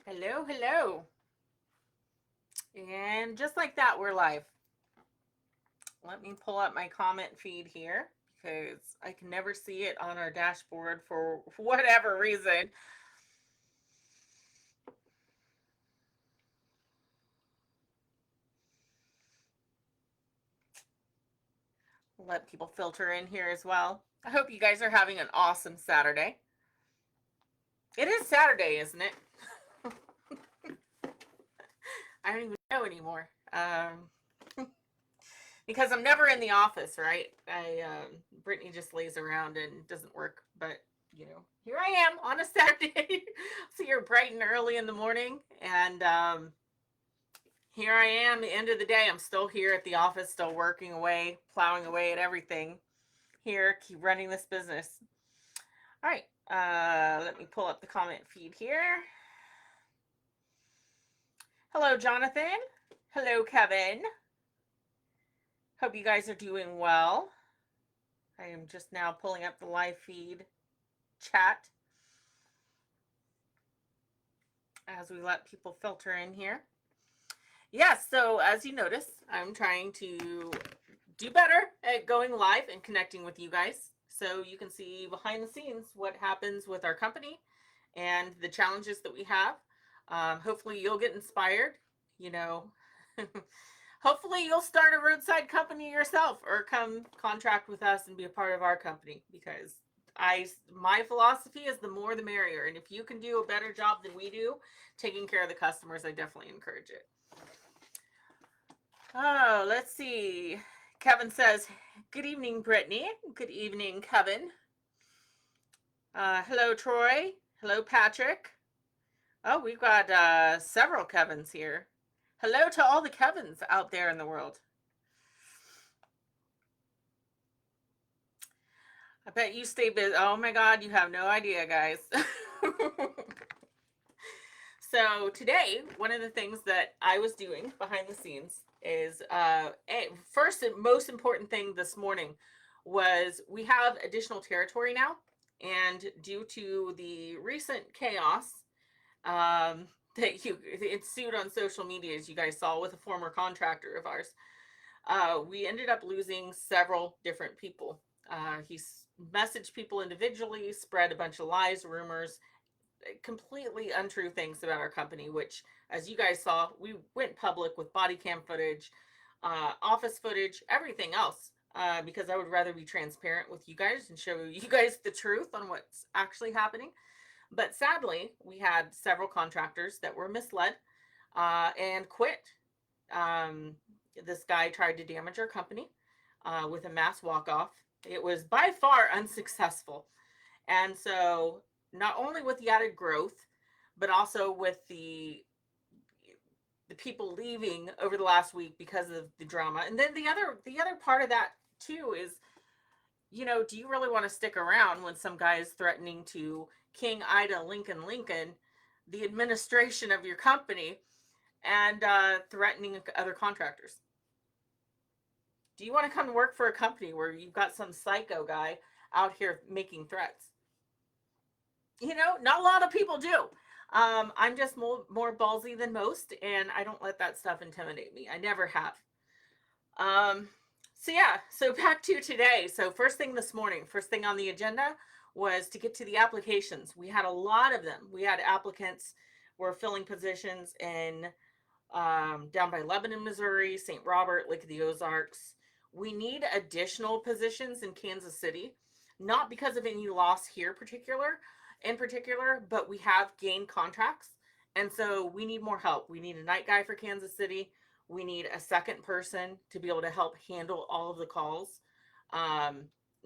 Hello, hello. And just like that, we're live. Let me pull up my comment feed here because I can never see it on our dashboard for whatever reason. Let people filter in here as well. I hope you guys are having an awesome Saturday. It is Saturday, isn't it? I don't even know anymore. Because I'm never in the office, right? Brittany just lays around and doesn't work, but here I am on a Saturday. So you're bright and early in the morning, and here I am. The end of the day, I'm still here at the office, still working away, plowing away at everything. Here, keep running this business. All right, let me pull up the comment feed here. Hello, Jonathan. Hello, Kevin. Hope you guys are doing well. I am just now pulling up the live feed chat as we let people filter in here. Yes, so as you notice, I'm trying to do better at going live and connecting with you guys so you can see behind the scenes what happens with our company and the challenges that we have. Hopefully, you'll get inspired. You know, hopefully, you'll start a roadside company yourself or come contract with us and be a part of our company because my philosophy is the more the merrier. And if you can do a better job than we do taking care of the customers, I definitely encourage it. Oh, let's see. Kevin says, good evening, Brittany. Good evening, Kevin. Hello, Troy. Hello, Patrick. Oh, we've got several Kevins here. Hello to all the Kevins out there in the world. I bet you stay busy. Oh my God, you have no idea, guys. So today, one of the things that I was doing behind the scenes is first and most important thing this morning was we have additional territory now, and due to the recent chaos that ensued on social media, as you guys saw with a former contractor of ours, we ended up losing several different people. He's messaged people individually, spread a bunch of lies, rumors, completely untrue things about our company, which, as you guys saw, we went public with body cam footage, office footage, everything else, because I would rather be transparent with you guys and show you guys the truth on what's actually happening. But sadly, we had several contractors that were misled and quit. Um, this guy tried to damage our company with a mass walk off. It was by far unsuccessful. And so not only with the added growth, but also with the people leaving over the last week because of the drama. And then the other part of that too is, do you really want to stick around when some guy is threatening to King Ida Lincoln, the administration of your company, and threatening other contractors? Do you want to come work for a company where you've got some psycho guy out here making threats? Not a lot of people do. I'm just more ballsy than most, and I don't let that stuff intimidate me. I never have. Um, so yeah, so back to today. So first thing this morning, first thing on the agenda was to get to the applications. We had a lot of them. We had applicants were filling positions in down by Lebanon, Missouri, St. Robert, Lake of the Ozarks. We need additional positions in Kansas City, not because of any loss here in particular, but we have gained contracts. And so we need more help. We need a night guy for Kansas City. We need a second person to be able to help handle all of the calls.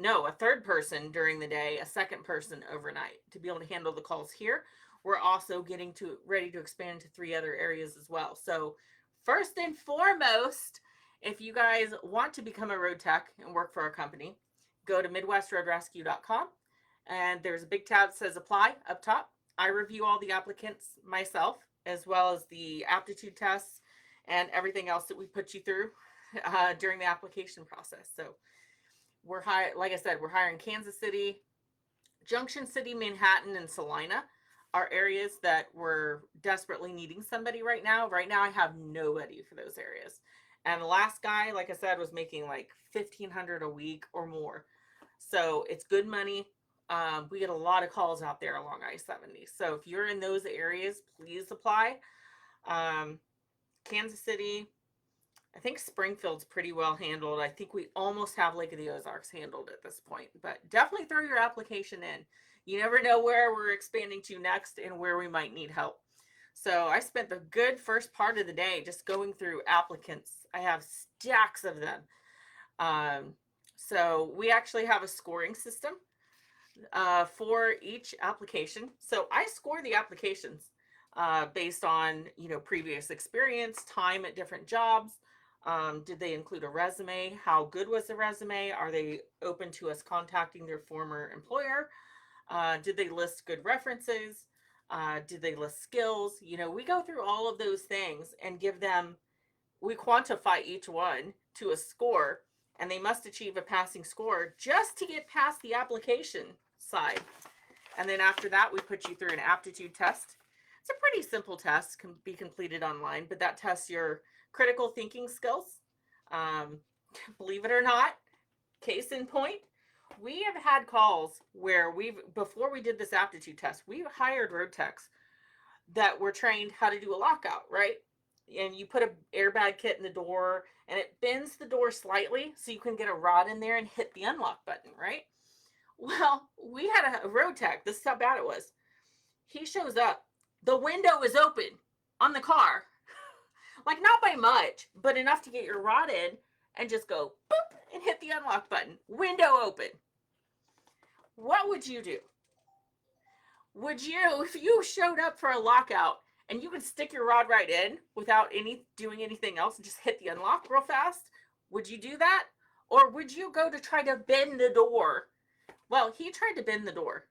No, a third person during the day, a second person overnight to be able to handle the calls here. We're also getting to ready to expand to 3 other areas as well. So first and foremost, if you guys want to become a road tech and work for our company, go to midwestroadrescue.com, and there's a big tab that says apply up top. I review all the applicants myself, as well as the aptitude tests and everything else that we put you through during the application process. So like I said, we're hiring Kansas City, Junction City, Manhattan, and Salina. are areas that we're desperately needing somebody right now. Right now, I have nobody for those areas. And the last guy, like I said, was making like 1,500 a week or more. So it's good money. We get a lot of calls out there along I-70. So if you're in those areas, please apply. Um, Kansas City, I think Springfield's pretty well handled. I think we almost have Lake of the Ozarks handled at this point, but definitely throw your application in. You never know where we're expanding to next and where we might need help. So I spent the good first part of the day just going through applicants. I have stacks of them. Um, so we actually have a scoring system for each application. So I score the applications based on previous experience, time at different jobs. Did they include a resume? How good was the resume? Are they open to us contacting their former employer? Did they list good references? Did they list skills? We go through all of those things and we quantify each one to a score, and they must achieve a passing score just to get past the application side. And then after that, we put you through an aptitude test. It's a pretty simple test, can be completed online, but that tests your critical thinking skills. Um, Believe it or not, case in point, we have had calls where before we did this aptitude test, we hired road techs that were trained how to do a lockout, right? And you put an airbag kit in the door and it bends the door slightly so you can get a rod in there and hit the unlock button, right? Well, we had a road tech. This is how bad it was. He shows up. The window is open on the car. Like, not by much, but enough to get your rod in and just go boop and hit the unlock button. Window open. What would you do? Would you, if you showed up for a lockout and you could stick your rod right in without doing anything else and just hit the unlock real fast, would you do that? Or would you go to try to bend the door? Well, he tried to bend the door.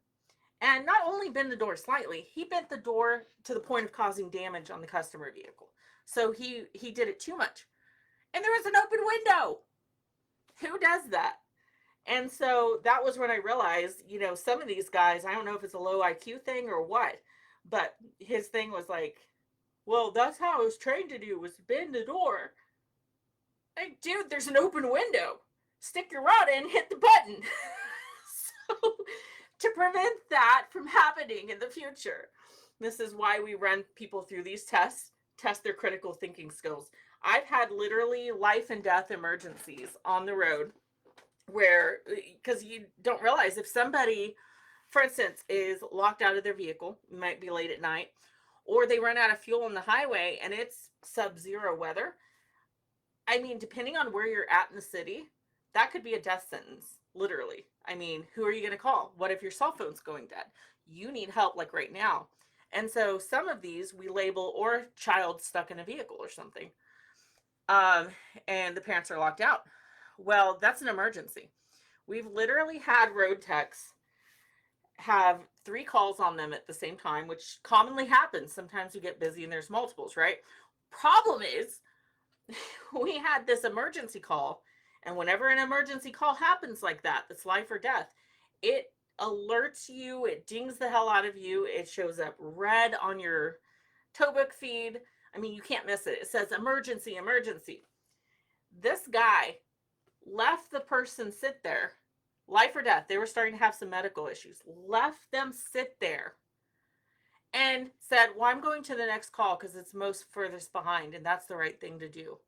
And not only bend the door slightly, he bent the door to the point of causing damage on the customer vehicle. So he did it too much. And there was an open window. Who does that? And so that was when I realized, some of these guys, I don't know if it's a low IQ thing or what, but his thing was like, well, that's how I was trained to do, was bend the door. Like, dude, there's an open window. Stick your rod in, hit the button. So to prevent that from happening in the future, this is why we run people through these tests, test their critical thinking skills. I've had literally life and death emergencies on the road where, because you don't realize, if somebody, for instance, is locked out of their vehicle, might be late at night, or they run out of fuel on the highway and it's sub-zero weather. I mean, depending on where you're at in the city, that could be a death sentence, literally. I mean, who are you going to call? What if your cell phone's going dead? You need help like right now. And so some of these we label, or child stuck in a vehicle or something. And the parents are locked out. Well, that's an emergency. We've literally had road techs have 3 calls on them at the same time, which commonly happens. Sometimes we get busy and there's multiples, right? Problem is, we had this emergency call, and whenever an emergency call happens like that, that's life or death, it alerts you, it dings the hell out of you, it shows up red on your Tobook feed. I mean, you can't miss it. It says emergency, emergency. This guy left the person sit there, life or death. They were starting to have some medical issues. Left them sit there and said, well, I'm going to the next call because it's most furthest behind, and that's the right thing to do.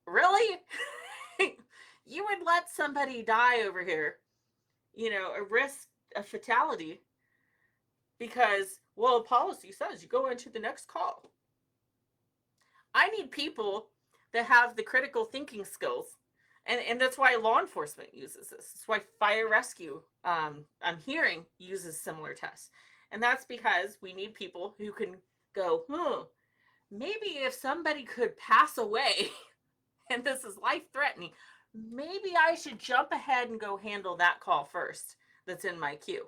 Really? You would let somebody die over here, a risk, a fatality, because, well, policy says you go into the next call. I need people that have the critical thinking skills. And that's why law enforcement uses this. That's why fire rescue, I'm hearing, uses similar tests. And that's because we need people who can go, maybe if somebody could pass away and this is life-threatening, maybe I should jump ahead and go handle that call first that's in my queue.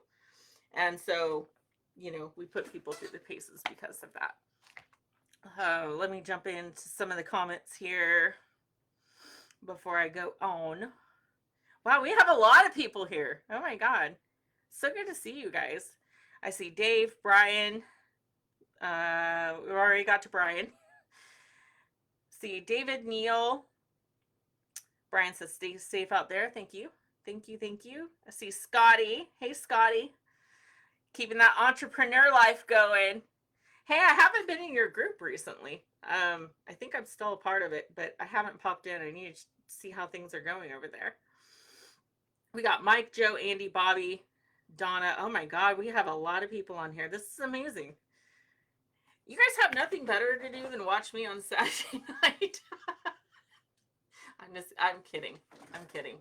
And so, we put people through the paces because of that. Let me jump into some of the comments here before I go on. Wow, we have a lot of people here. Oh my God. So good to see you guys. I see Dave, Brian. We already got to Brian. See David, Neil. Brian says stay safe out there. Thank you. Thank you. Thank you. I see Scotty. Hey, Scotty. Keeping that entrepreneur life going. Hey, I haven't been in your group recently. I think I'm still a part of it, but I haven't popped in. I need to see how things are going over there. We got Mike, Joe, Andy, Bobby, Donna. Oh my God, we have a lot of people on here. This is amazing. You guys have nothing better to do than watch me on Saturday night. I'm kidding. I'm kidding.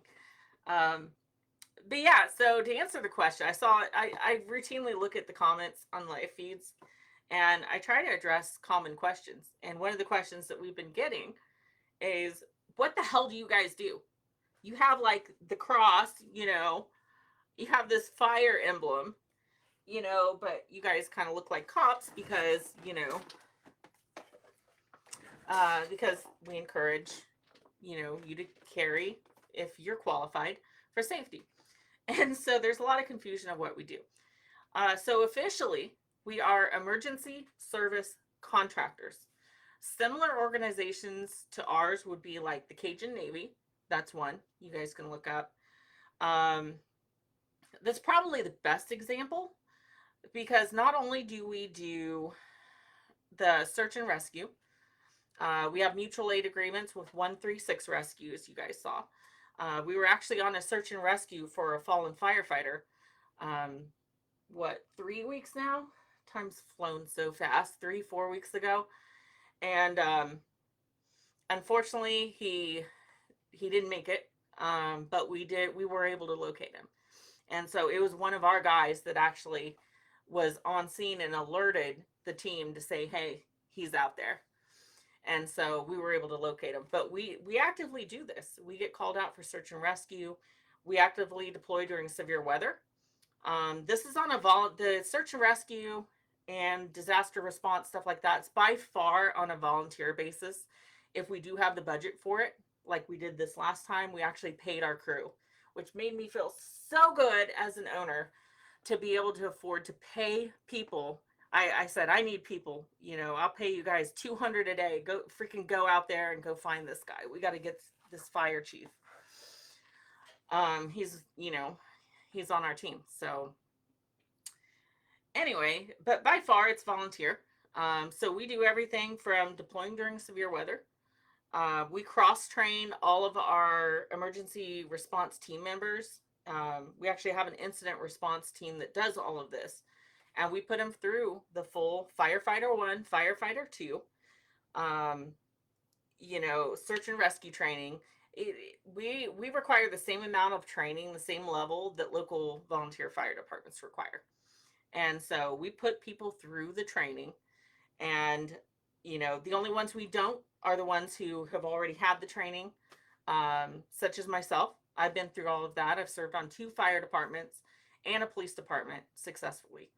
But yeah, so to answer the question, I routinely look at the comments on live feeds and I try to address common questions. And one of the questions that we've been getting is, what the hell do you guys do? You have like the cross, you have this fire emblem, but you guys kind of look like cops because, because we encourage, you to carry if you're qualified for safety. And so there's a lot of confusion of what we do. So officially, we are emergency service contractors. Similar organizations to ours would be like the Cajun Navy. That's one you guys can look up. That's probably the best example because not only do we do the search and rescue, we have mutual aid agreements with 136 Rescue, as you guys saw. We were actually on a search and rescue for a fallen firefighter. 3 weeks now? Time's flown so fast. 3-4 weeks ago. And unfortunately, he didn't make it. But we were able to locate him. And so it was one of our guys that actually was on scene and alerted the team to say, hey, he's out there. And so we were able to locate him. But we actively do this. We get called out for search and rescue. We actively deploy during severe weather. This is on the search and rescue and disaster response, stuff like that. It's by far on a volunteer basis. If we do have the budget for it, like we did this last time, we actually paid our crew, which made me feel so good as an owner to be able to afford to pay people. I said, I need people, I'll pay you guys $200 a day. Go out there and go find this guy. We got to get this fire chief. He's on our team. So anyway, but by far it's volunteer. So we do everything from deploying during severe weather. We cross-train all of our emergency response team members. We actually have an incident response team that does all of this. And we put them through the full Firefighter 1, Firefighter 2, search and rescue training. We require the same amount of training, the same level that local volunteer fire departments require. And so we put people through the training. And, the only ones we don't are the ones who have already had the training, such as myself. I've been through all of that. I've served on 2 fire departments and a police department successfully.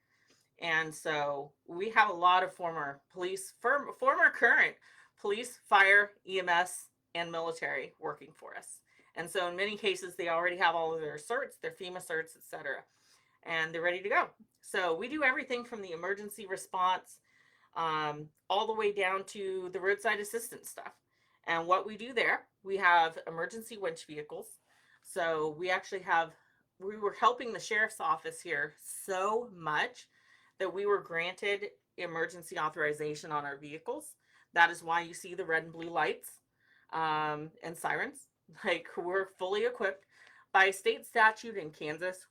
And so we have a lot of former current police, fire, EMS, and military working for us. And so in many cases, they already have all of their certs, their FEMA certs, etc. And they're ready to go. So we do everything from the emergency response all the way down to the roadside assistance stuff. And what we do there, we have emergency winch vehicles. So we were helping the sheriff's office here so much that we were granted emergency authorization on our vehicles. That is why you see the red and blue lights and sirens. Like, we're fully equipped. By state statute in Kansas,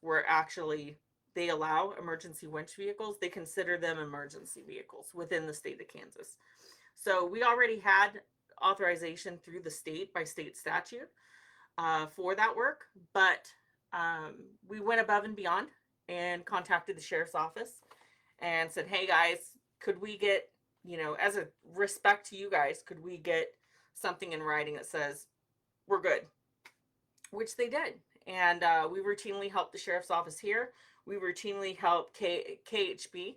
they allow emergency winch vehicles. They consider them emergency vehicles within the state of Kansas. So we already had authorization through the state by state statute for that work, but we went above and beyond and contacted the sheriff's office and said, hey guys, could we get, as a respect to you guys, could we get something in writing that says we're good? Which they did. And we routinely help the sheriff's office here. We routinely help KHB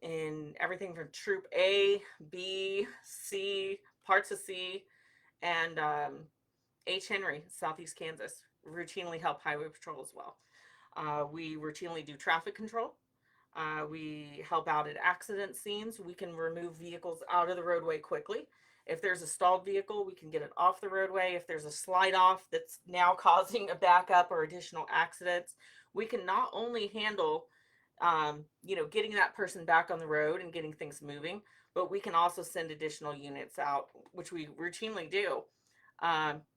in everything from Troop A, B, C, parts of C, and H. Henry, Southeast Kansas. Routinely help Highway Patrol as well. We routinely do traffic control. We help out at accident scenes. We can remove vehicles out of the roadway quickly. If there's a stalled vehicle, we can get it off the roadway. If there's a slide off that's now causing a backup or additional accidents, we can not only handle, getting that person back on the road and getting things moving, but we can also send additional units out, which we routinely do,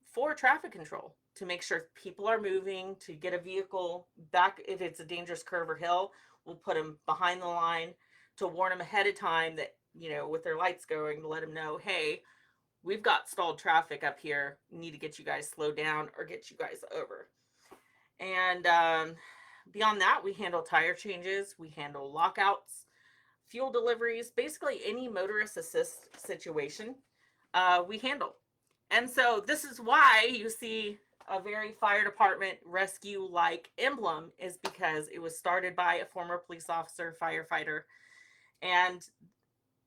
for traffic control to make sure people are moving, to get a vehicle back if it's a dangerous curve or hill. We'll put them behind the line to warn them ahead of time that, with their lights going, to let them know, hey, we've got stalled traffic up here. We need to get you guys slowed down or get you guys over. And beyond that, we handle tire changes, we handle lockouts, fuel deliveries, basically any motorist assist situation we handle. And so this is why you see a very fire department rescue like emblem, is because it was started by a former police officer, firefighter, and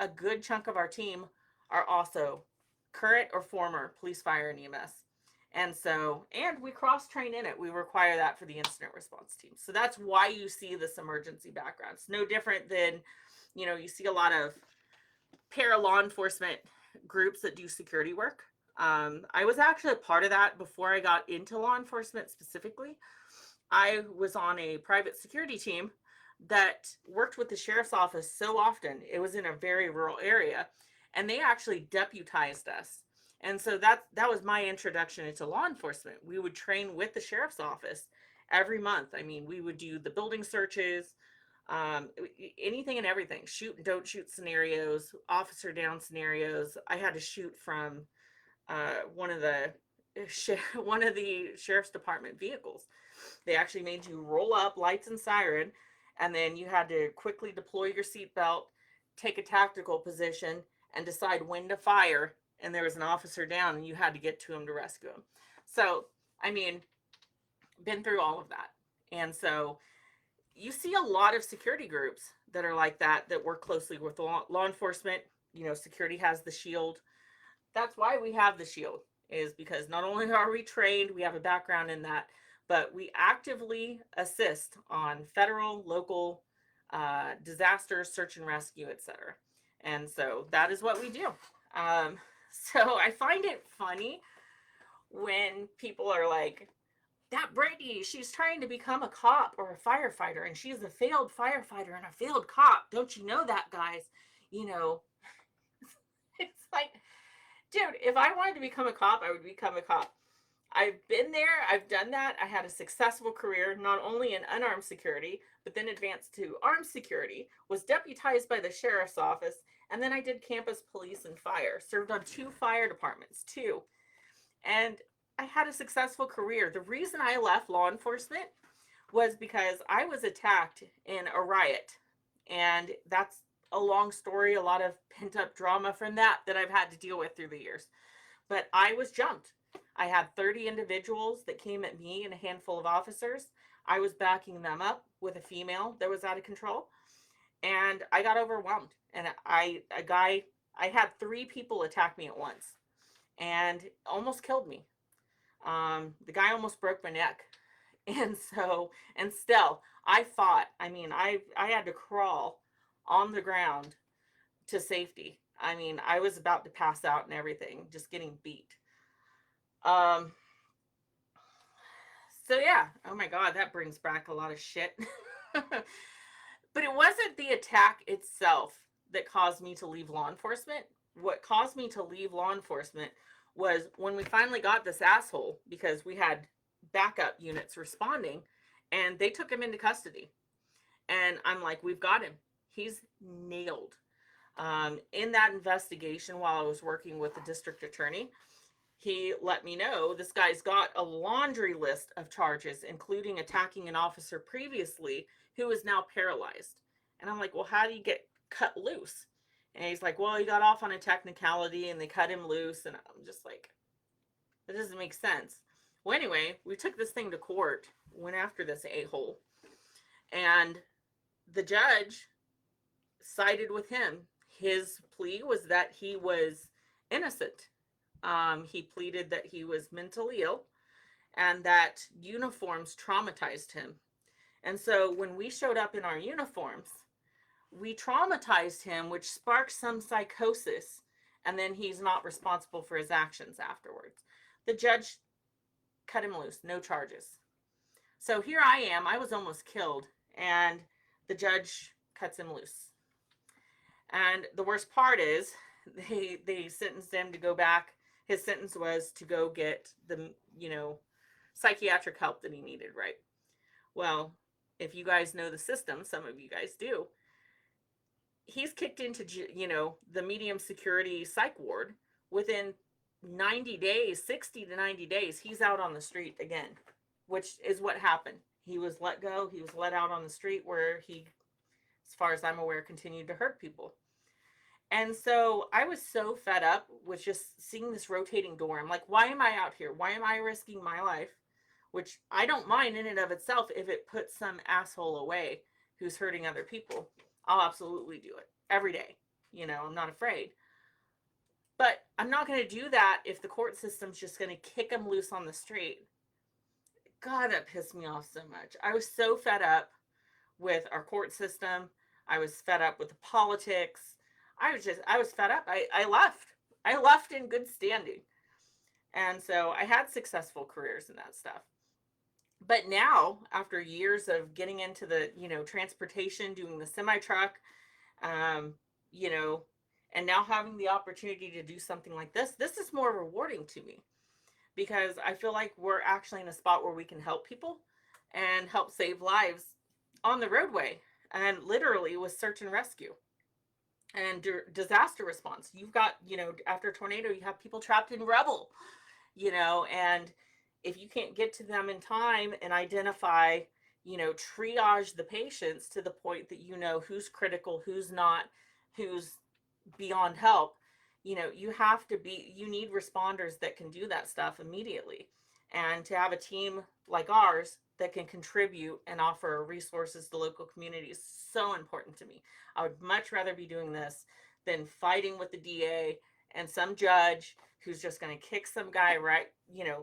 a good chunk of our team are also current or former police, fire, and EMS. And we cross train in it. We require that for the incident response team. So that's why you see this emergency background. It's no different than, you see a lot of para law enforcement groups that do security work. I was actually a part of that before I got into law enforcement specifically. I was on a private security team that worked with the sheriff's office so often. It was in a very rural area, and they actually deputized us. And so that was my introduction into law enforcement. We would train with the sheriff's office every month. I mean, we would do the building searches, anything and everything, shoot and don't shoot scenarios, officer down scenarios. I had to shoot from one of the sheriff's department vehicles. They actually made you roll up, lights and siren, and then you had to quickly deploy your seatbelt, take a tactical position, and decide when to fire. And there was an officer down, and you had to get to him to rescue him. So, I mean, been through all of that. And so you see a lot of security groups that are like that work closely with law enforcement. Security has the shield. That's why we have the shield, is because not only are we trained, we have a background in that, but we actively assist on federal, local disasters, search and rescue, etc. And so that is what we do. So I find it funny when people are like, that Brittany, she's trying to become a cop or a firefighter, and she's a failed firefighter and a failed cop. Don't you know that, guys? It's like, dude, if I wanted to become a cop, I would become a cop. I've been there. I've done that. I had a successful career, not only in unarmed security, but then advanced to armed security, was deputized by the sheriff's office, and then I did campus police and fire, served on 2 fire departments, too. And I had a successful career. The reason I left law enforcement was because I was attacked in a riot. And that's a long story, a lot of pent up drama from that I've had to deal with through the years. But I was jumped. I had 30 individuals that came at me and a handful of officers. I was backing them up with a female that was out of control. And I got overwhelmed. And I had 3 people attack me at once and almost killed me. The guy almost broke my neck. And still, I fought. I mean, I had to crawl on the ground to safety. I mean, I was about to pass out and everything, just getting beat. So yeah, oh my God, that brings back a lot of shit. But it wasn't the attack itself that caused me to leave law enforcement. What caused me to leave law enforcement was when we finally got this asshole, because we had backup units responding, and they took him into custody. And I'm like, we've got him. He's nailed. In that investigation, while I was working with the district attorney, he let me know this guy's got a laundry list of charges, including attacking an officer previously who is now paralyzed. And I'm like, well, how do you get cut loose? And he's like, well, he got off on a technicality and they cut him loose. And I'm just like, that doesn't make sense. Well, anyway, we took this thing to court, went after this a-hole. And the judge sided with him. His plea was that he was innocent. He pleaded that he was mentally ill and that uniforms traumatized him. And so when we showed up in our uniforms, we traumatized him, which sparked some psychosis, and then he's not responsible for his actions afterwards. The judge cut him loose, no charges. So here I am, I was almost killed, and the judge cuts him loose. And the worst part is they sentenced him to go back. His sentence was to go get the, psychiatric help that he needed, right? Well, if you guys know the system, some of you guys do, he's kicked into, the medium security psych ward. Within 90 days, 60 to 90 days, he's out on the street again, which is what happened. He was let go. He was let out on the street where he, as far as I'm aware, continued to hurt people. And so I was so fed up with just seeing this rotating door. I'm like, why am I out here? Why am I risking my life? Which I don't mind in and of itself if it puts some asshole away who's hurting other people. I'll absolutely do it every day. I'm not afraid. But I'm not going to do that if the court system's just going to kick him loose on the street. God, that pissed me off so much. I was so fed up with our court system. I was fed up with the politics. I was fed up. I left. I left in good standing. And so I had successful careers in that stuff. But now, after years of getting into the, transportation, doing the semi-truck, and now having the opportunity to do something like this is more rewarding to me, because I feel like we're actually in a spot where we can help people and help save lives on the roadway, and literally with search and rescue and disaster response. You've got, after a tornado, you have people trapped in rubble, and if you can't get to them in time and identify, triage the patients to the point that who's critical, who's not, who's beyond help, you need responders that can do that stuff immediately. And to have a team like ours that can contribute and offer resources to local communities is so important to me. I would much rather be doing this than fighting with the DA and some judge who's just going to kick some guy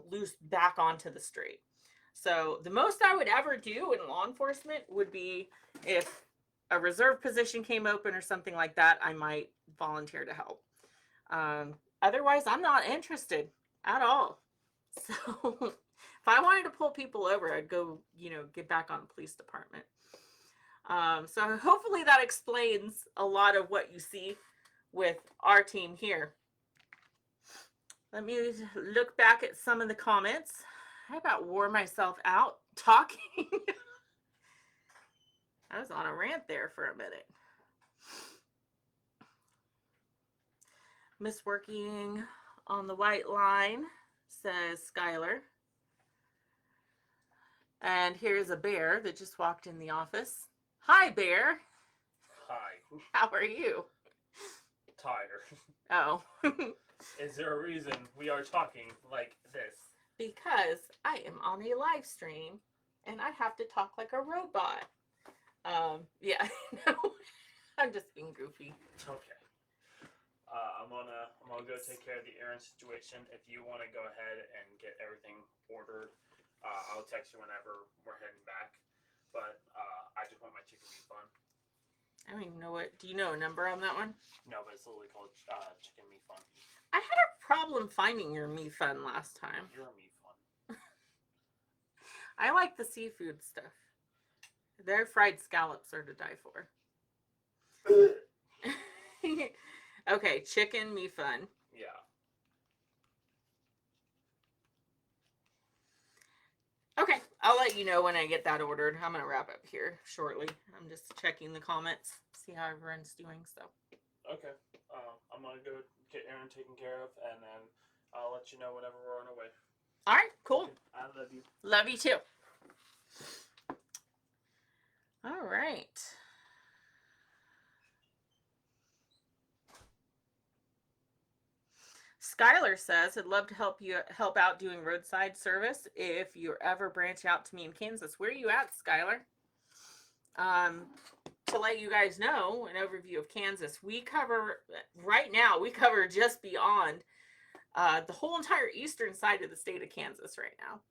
loose back onto the street. So the most I would ever do in law enforcement would be if a reserve position came open or something like that, I might volunteer to help. Otherwise, I'm not interested at all. So if I wanted to pull people over, I'd go, get back on the police department. So hopefully that explains a lot of what you see with our team here. Let me look back at some of the comments. I about wore myself out talking. I was on a rant there for a minute. Miss Working on the White Line, says Skylar. And here's a bear that just walked in the office. Hi, bear. Hi. How are you? Tired. Oh. Is there a reason we are talking like this? Because I am on a live stream and I have to talk like a robot. Yeah, no, I'm just being goofy. Okay. I'm gonna go take care of the errand situation. If you want to go ahead and get everything ordered, I'll text you whenever we're heading back. But I just want my chicken meat fun. I don't even know what. Do you know a number on that one? No, but it's literally called chicken meat fun. I had a problem finding your meat fun last time. You're a meat fun. I like the seafood stuff. Their fried scallops are to die for. Okay, chicken me fun. Yeah. Okay, I'll let you know when I get that ordered. I'm going to wrap up here shortly. I'm just checking the comments, see how everyone's doing. So. Okay. I'm going to go get Aaron taken care of, and then I'll let you know whenever we're on our way. All right, cool. Okay. I love you. Love you too. All right. Skylar says, I'd love to help out doing roadside service if you ever branch out to me in Kansas. Where are you at, Skylar? To let you guys know, an overview of Kansas, we cover just beyond the whole entire eastern side of the state of Kansas right now.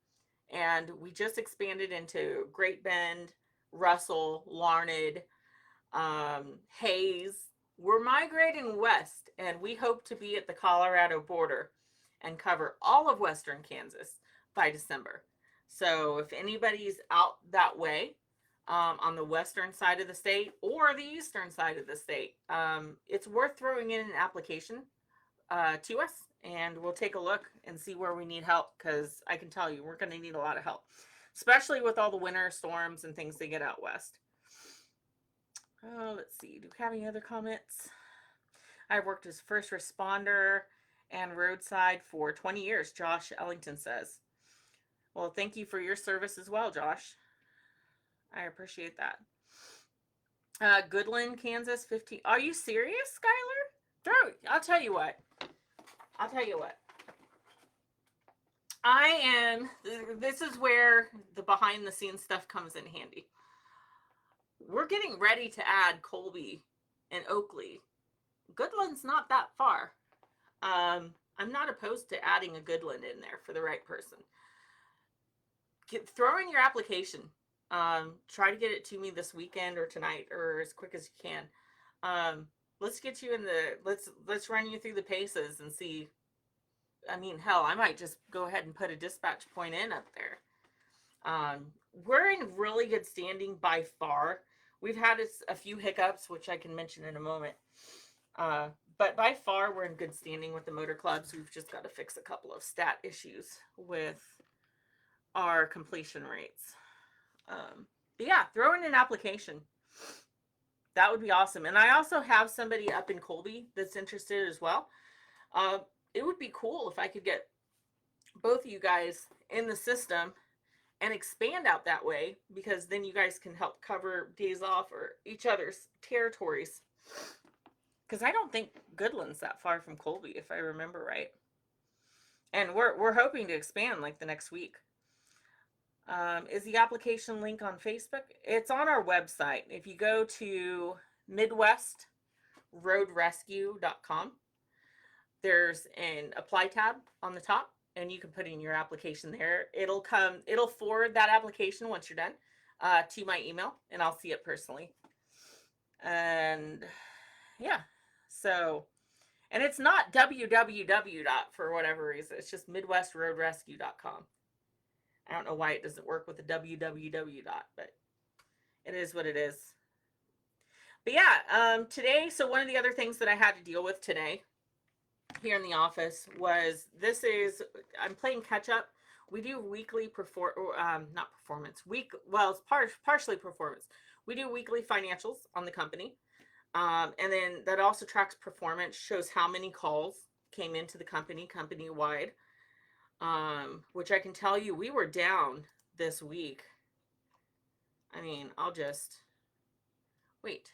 And we just expanded into Great Bend, Russell, Larned, Hayes. We're migrating west, and we hope to be at the Colorado border and cover all of western Kansas by December. So if anybody's out that way, on the western side of the state or the eastern side of the state, it's worth throwing in an application to us, and we'll take a look and see where we need help, because I can tell you we're going to need a lot of help, especially with all the winter storms and things they get out west. Oh, let's see. Do we have any other comments? I've worked as first responder and roadside for 20 years, Josh Ellington says. Well, thank you for your service as well, Josh. I appreciate that. Goodland, Kansas, 15. Are you serious, Skylar? I'll tell you what. This is where the behind the scenes stuff comes in handy. We're getting ready to add Colby and Oakley. Goodland's not that far. I'm not opposed to adding a Goodland in there for the right person. Throw in your application. Try to get it to me this weekend or tonight or as quick as you can. Let's get you in let's run you through the paces and see. I mean, hell, I might just go ahead and put a dispatch point in up there. We're in really good standing by far. We've had a few hiccups, which I can mention in a moment. But by far, we're in good standing with the motor clubs. We've just got to fix a couple of stat issues with our completion rates. But yeah, throw in an application. That would be awesome. And I also have somebody up in Colby that's interested as well. It would be cool if I could get both of you guys in the system and expand out that way, because then you guys can help cover days off or each other's territories. Because I don't think Goodland's that far from Colby, if I remember right. And we're hoping to expand like the next week. Is the application link on Facebook? It's on our website. If you go to MidwestRoadRescue.com, there's an apply tab on the top, and you can put in your application there. It'll forward that application once you're done to my email, and I'll see it personally. And yeah, so, and it's not www. For whatever reason, it's just MidwestRoadRescue.com. I don't know why it doesn't work with the www. But it is what it is. But yeah, today, so one of the other things that I had to deal with today here in the office was I'm playing catch up. We do weekly it's partially performance. We do weekly financials on the company. And then that also tracks performance, shows how many calls came into the company wide. Which I can tell you, we were down this week. I mean, wait,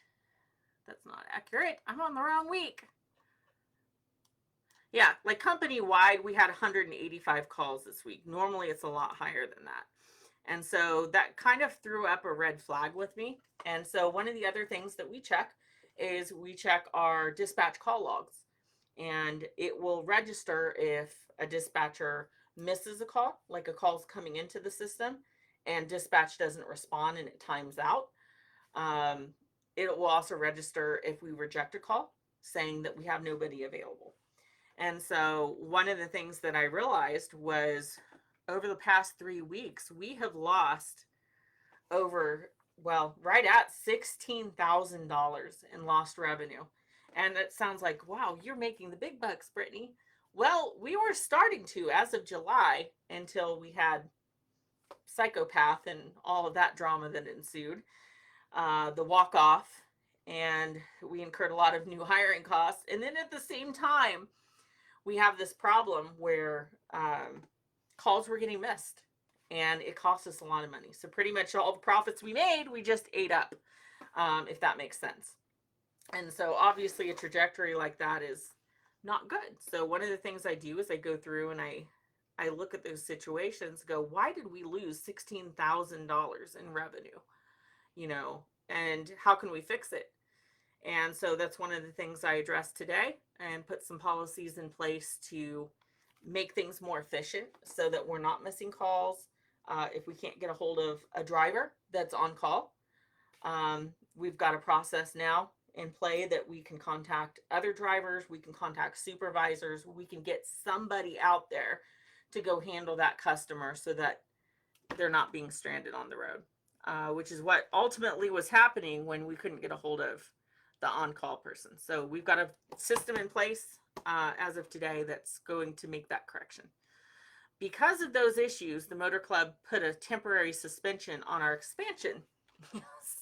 that's not accurate. I'm on the wrong week. Yeah, like company wide, we had 185 calls this week. Normally it's a lot higher than that. And so that kind of threw up a red flag with me. And so one of the other things that we check is we check our dispatch call logs, and it will register if a dispatcher misses a call, like a call's coming into the system and dispatch doesn't respond and it times out. It will also register if we reject a call saying that we have nobody available. And so one of the things that I realized was over the past 3 weeks, we have lost right at $16,000 in lost revenue. And it sounds like, wow, you're making the big bucks, Brittany. Well, we were starting to as of July, until we had Psychopath and all of that drama that ensued, the walk-off, and we incurred a lot of new hiring costs. And then at the same time, we have this problem where calls were getting missed, and it cost us a lot of money. So pretty much all the profits we made, we just ate up, if that makes sense. And so obviously a trajectory like that is not good. So one of the things I do is I go through and I look at those situations, go, why did we lose $16,000 in revenue? And how can we fix it? And so that's one of the things I addressed today, and put some policies in place to make things more efficient so that we're not missing calls. If we can't get a hold of a driver that's on call, We've got a process now in play that we can contact other drivers, we can contact supervisors, we can get somebody out there to go handle that customer so that they're not being stranded on the road, which is what ultimately was happening when we couldn't get a hold of the on-call person. So we've got a system in place as of today that's going to make that correction. Because of those issues, the Motor Club put a temporary suspension on our expansion.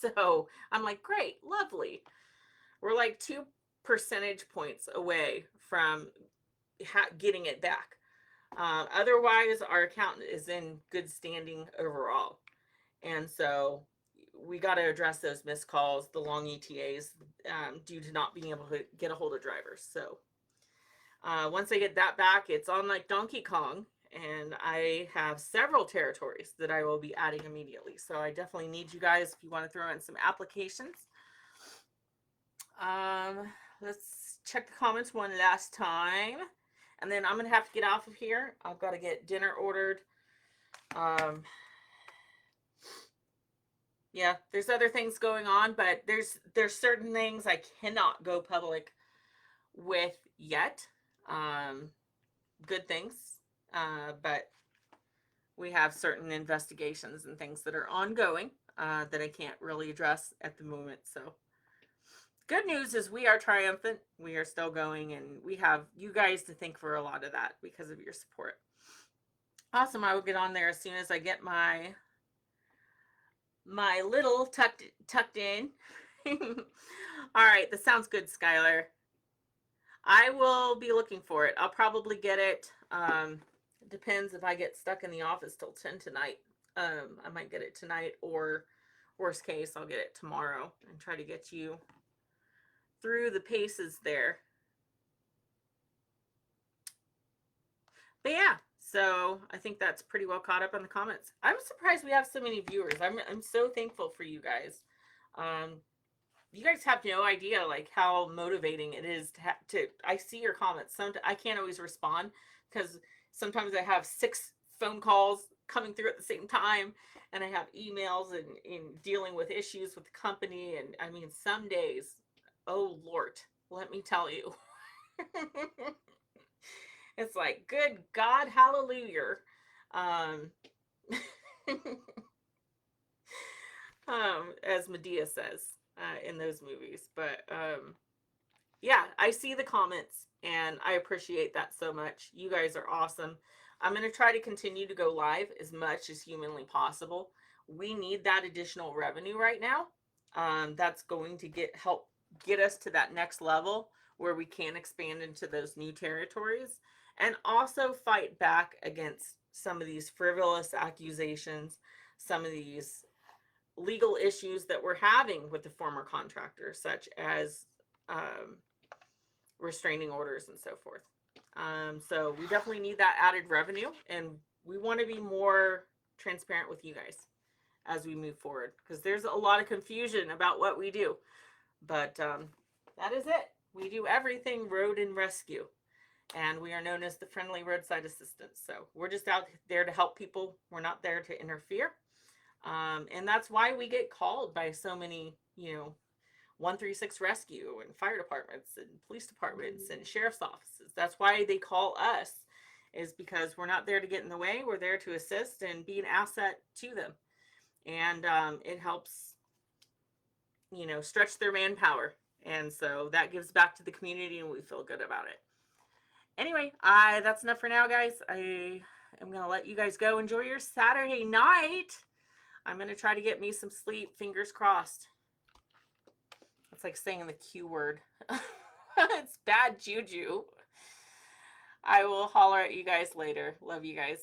So I'm like, great, lovely. We're like 2 percentage points away from getting it back. Otherwise, our account is in good standing overall. And so we got to address those missed calls, the long ETAs, due to not being able to get a hold of drivers. So once I get that back, it's on like Donkey Kong. And I have several territories that I will be adding immediately. So I definitely need you guys if you want to throw in some applications. Let's check the comments one last time. And then I'm going to have to get off of here. I've got to get dinner ordered. Yeah, there's other things going on, but there's certain things I cannot go public with yet. Good things. But we have certain investigations and things that are ongoing that I can't really address at the moment. So good news is we are triumphant. We are still going, and we have you guys to thank for a lot of that because of your support. Awesome. I will get on there as soon as I get my little tucked in. All right. That sounds good, Skylar. I will be looking for it. I'll probably get it. Depends if I get stuck in the office till 10 tonight. I might get it tonight, or worst case, I'll get it tomorrow and try to get you through the paces there. But yeah, so I think that's pretty well caught up on the comments. I'm surprised we have so many viewers. I'm so thankful for you guys. You guys have no idea like how motivating it is to I see your comments. Sometimes I can't always respond because sometimes I have 6 phone calls coming through at the same time, and I have emails and dealing with issues with the company. And I mean, some days, oh Lord, let me tell you, it's like, good God, hallelujah. As Medea says in those movies. But yeah, I see the comments and I appreciate that so much. You guys are awesome. I'm going to try to continue to go live as much as humanly possible. We need that additional revenue right now. That's going to help get us to that next level where we can expand into those new territories and also fight back against some of these frivolous accusations, some of these legal issues that we're having with the former contractors, such as restraining orders and so forth. So we definitely need that added revenue, and we want to be more transparent with you guys as we move forward, because there's a lot of confusion about what we do. But that is it. We do everything road and rescue, and we are known as the Friendly Roadside Assistance. So we're just out there to help people. We're not there to interfere. And that's why we get called by so many, 136 rescue and fire departments and police departments and sheriff's offices. That's why they call us, is because we're not there to get in the way. We're there to assist and be an asset to them. And it helps, stretch their manpower. And so that gives back to the community, and we feel good about it. Anyway, that's enough for now, guys. I am going to let you guys go. Enjoy your Saturday night. I'm going to try to get me some sleep. Fingers crossed. It's like saying the Q word. It's bad juju. I will holler at you guys later. Love you guys.